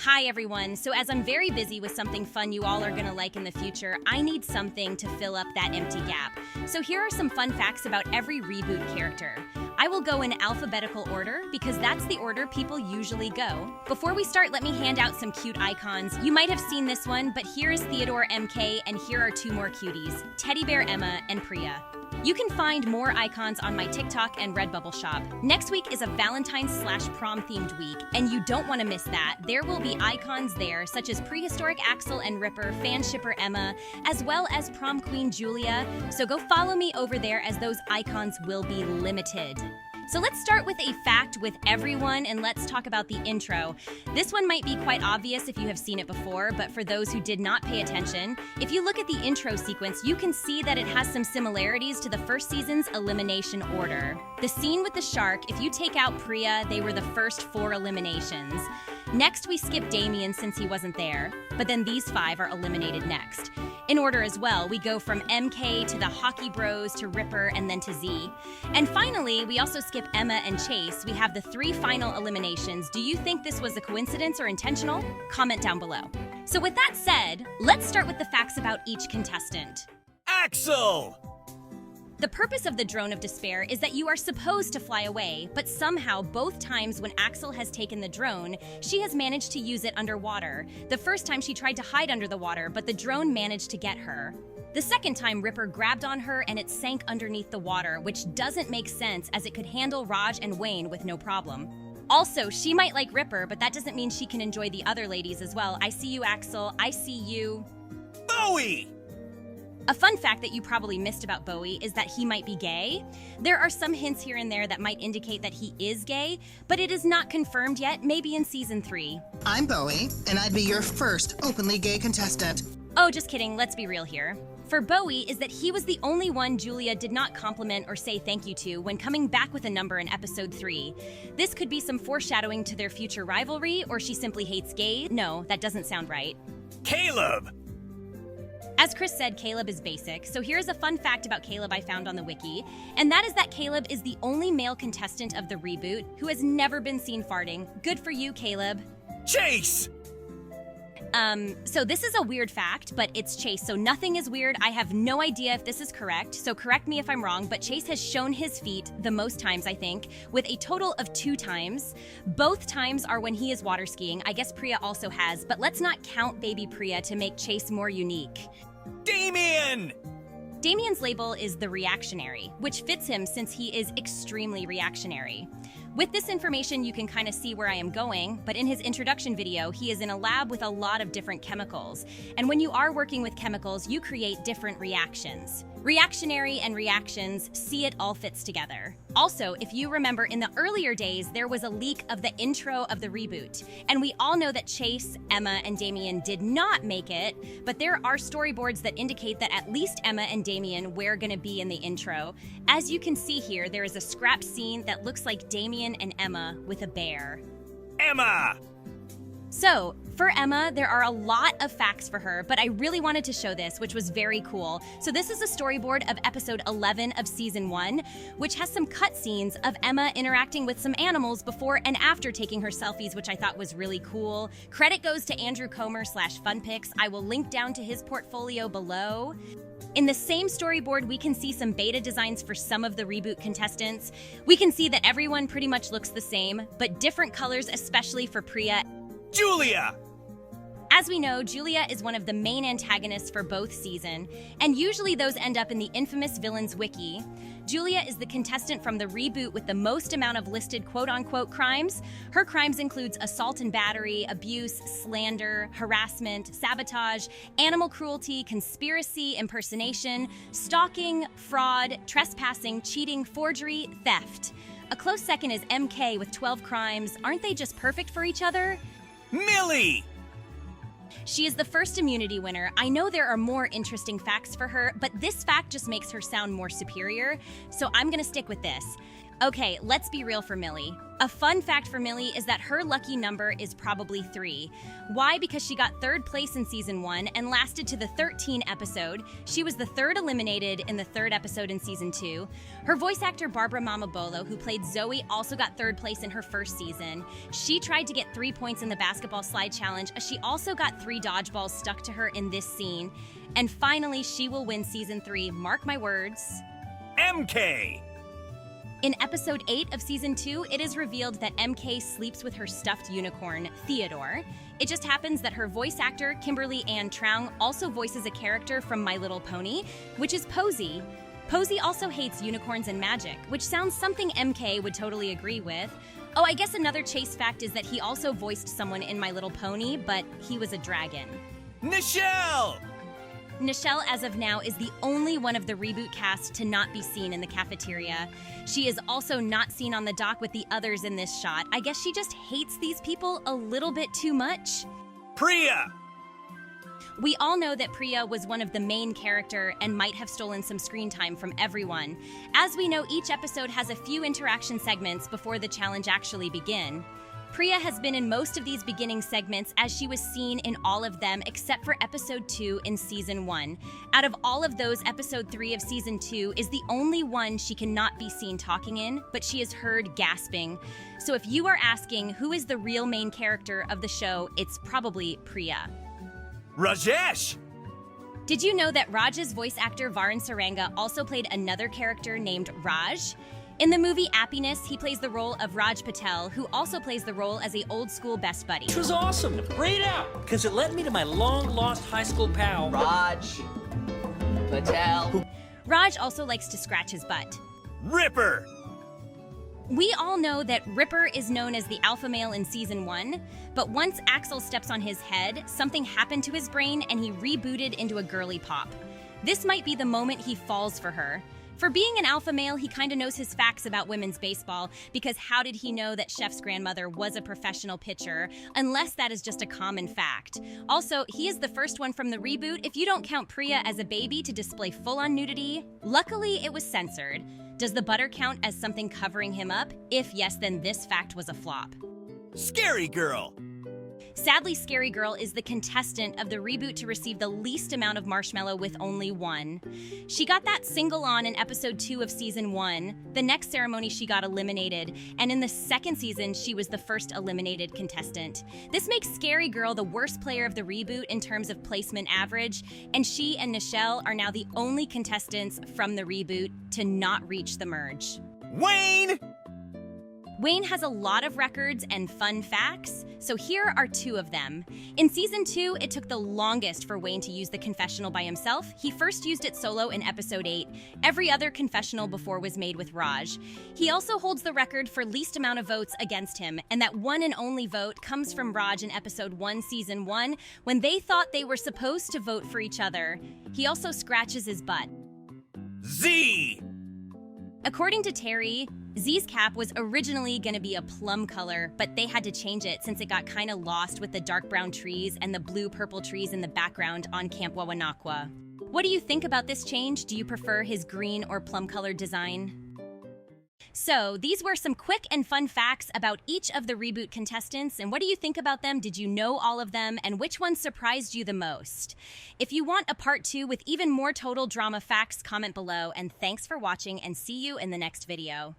Hi everyone, so as I'm very busy with something fun you all are gonna like in the future, I need something to fill up that empty gap. So here are some fun facts about every reboot character. I will go in alphabetical order because that's the order people usually go. Before we start, let me hand out some cute icons. You might have seen this one, but here is Theodore MK and here are two more cuties, Teddy Bear Emma and Priya. You can find more icons on my TikTok and Redbubble shop. Next week is a Valentine's/prom themed week, and you don't want to miss that. There will be icons there, such as prehistoric Axel and Ripper, fan shipper Emma, as well as prom queen Julia. So go follow me over there as those icons will be limited. So let's start with a fact with everyone and let's talk about the intro. This one might be quite obvious if you have seen it before, but for those who did not pay attention, if you look at the intro sequence, you can see that it has some similarities to the first season's elimination order. The scene with the shark, if you take out Priya, they were the first 4 eliminations. Next, we skip Damien since he wasn't there, but then these 5 are eliminated next. In order as well, we go from MK to the Hockey Bros to Ripper and then to Z. And finally, we also skip Emma and Chase. We have the 3 final eliminations. Do you think this was a coincidence or intentional? Comment down below. So with that said, let's start with the facts about each contestant. Axel! The purpose of the Drone of Despair is that you are supposed to fly away, but somehow both times when Axel has taken the drone, she has managed to use it underwater. The first time she tried to hide under the water, but the drone managed to get her. The second time Ripper grabbed on her and it sank underneath the water, which doesn't make sense as it could handle Raj and Wayne with no problem. Also, she might like Ripper, but that doesn't mean she can enjoy the other ladies as well. I see you, Axel. I see you. Bowie! A fun fact that you probably missed about Bowie is that he might be gay. There are some hints here and there that might indicate that he is gay, but it is not confirmed yet, maybe in season 3. I'm Bowie, and I'd be your first openly gay contestant. Oh, just kidding, let's be real here. For Bowie is that he was the only one Julia did not compliment or say thank you to when coming back with a number in episode 3. This could be some foreshadowing to their future rivalry, or she simply hates gays. No, that doesn't sound right. Caleb! As Chris said, Caleb is basic, so here's a fun fact about Caleb I found on the wiki, and that is that Caleb is the only male contestant of the reboot who has never been seen farting. Good for you, Caleb. Chase! So this is a weird fact, but it's Chase, so nothing is weird. I have no idea if this is correct, so correct me if I'm wrong, but Chase has shown his feet the most times, I think, with a total of 2 times. Both times are when he is water skiing. I guess Priya also has, but let's not count baby Priya to make Chase more unique. Damien! Damien's label is the reactionary, which fits him since he is extremely reactionary. With this information, you can kind of see where I am going, but in his introduction video, he is in a lab with a lot of different chemicals. And when you are working with chemicals, you create different reactions. Reactionary and reactions, see it all fits together. Also, if you remember in the earlier days, there was a leak of the intro of the reboot. And we all know that Chase, Emma, and Damien did not make it, but there are storyboards that indicate that at least Emma and Damien were gonna be in the intro. As you can see here, there is a scrapped scene that looks like Damien and Emma with a bear. Emma! So, for Emma, there are a lot of facts for her, but I really wanted to show this, which was very cool. So this is a storyboard of episode 11 of season 1, which has some cutscenes of Emma interacting with some animals before and after taking her selfies, which I thought was really cool. Credit goes to Andrew Comer/FunPics. I will link down to his portfolio below. In the same storyboard, we can see some beta designs for some of the reboot contestants. We can see that everyone pretty much looks the same, but different colors, especially for Priya. Julia! As we know, Julia is one of the main antagonists for both seasons, and usually those end up in the infamous Villains Wiki. Julia is the contestant from the reboot with the most amount of listed quote-unquote crimes. Her crimes includes assault and battery, abuse, slander, harassment, sabotage, animal cruelty, conspiracy, impersonation, stalking, fraud, trespassing, cheating, forgery, theft. A close second is MK with 12 crimes. Aren't they just perfect for each other? Millie! She is the first immunity winner. I know there are more interesting facts for her, but this fact just makes her sound more superior, so I'm gonna stick with this. Okay, let's be real for Millie. A fun fact for Millie is that her lucky number is probably 3. Why? Because she got 3rd place in season 1 and lasted to the 13th episode. She was the 3rd eliminated in the 3rd episode in season 2. Her voice actor Barbara Mamabolo, who played Zoe, also got 3rd place in her first season. She tried to get 3 points in the basketball slide challenge. She also got 3 dodgeballs stuck to her in this scene. And finally, she will win season 3. Mark my words. MK. In episode 8 of season 2, it is revealed that MK sleeps with her stuffed unicorn, Theodore. It just happens that her voice actor, Kimberly Ann Troung, also voices a character from My Little Pony, which is Posey. Posey also hates unicorns and magic, which sounds something MK would totally agree with. Oh, I guess another Chase fact is that he also voiced someone in My Little Pony, but he was a dragon. Nichelle! Nichelle, as of now, is the only one of the reboot cast to not be seen in the cafeteria. She is also not seen on the dock with the others in this shot. I guess she just hates these people a little bit too much. Priya! We all know that Priya was one of the main character and might have stolen some screen time from everyone. As we know, each episode has a few interaction segments before the challenge actually begin. Priya has been in most of these beginning segments as she was seen in all of them except for episode 2 in season 1. Out of all of those, episode 3 of season 2 is the only one she cannot be seen talking in, but she is heard gasping. So if you are asking who is the real main character of the show, it's probably Priya. Rajesh! Did you know that Raj's voice actor Varun Saranga also played another character named Raj? In the movie Happiness, he plays the role of Raj Patel, who also plays the role as a old-school best buddy. Which was awesome. Grayed out, because it led me to my long-lost high school pal, Raj Patel. Raj also likes to scratch his butt. Ripper! We all know that Ripper is known as the alpha male in season 1, but once Axel steps on his head, something happened to his brain and he rebooted into a girly pop. This might be the moment he falls for her. For being an alpha male, he kinda knows his facts about women's baseball, because how did he know that Chef's grandmother was a professional pitcher, unless that is just a common fact. Also, he is the first one from the reboot, if you don't count Priya as a baby, to display full-on nudity. Luckily, it was censored. Does the butter count as something covering him up? If yes, then this fact was a flop. Scary Girl! Sadly, Scary Girl is the contestant of the reboot to receive the least amount of marshmallow with only 1. She got that single on in episode 2 of season 1. The next ceremony she got eliminated, and in the second season she was the first eliminated contestant. This makes Scary Girl the worst player of the reboot in terms of placement average, and she and Nichelle are now the only contestants from the reboot to not reach the merge. Wayne! Wayne has a lot of records and fun facts, so here are 2 of them. In season 2, it took the longest for Wayne to use the confessional by himself. He first used it solo in episode 8. Every other confessional before was made with Raj. He also holds the record for least amount of votes against him, and that one and only vote comes from Raj in episode 1, season 1, when they thought they were supposed to vote for each other. He also scratches his butt. Z! According to Terry, Z's cap was originally going to be a plum color, but they had to change it since it got kind of lost with the dark brown trees and the blue-purple trees in the background on Camp Wawanakwa. What do you think about this change? Do you prefer his green or plum-colored design? So, these were some quick and fun facts about each of the reboot contestants, and what do you think about them? Did you know all of them, and which one surprised you the most? If you want a part 2 with even more total drama facts, comment below, and thanks for watching, and see you in the next video.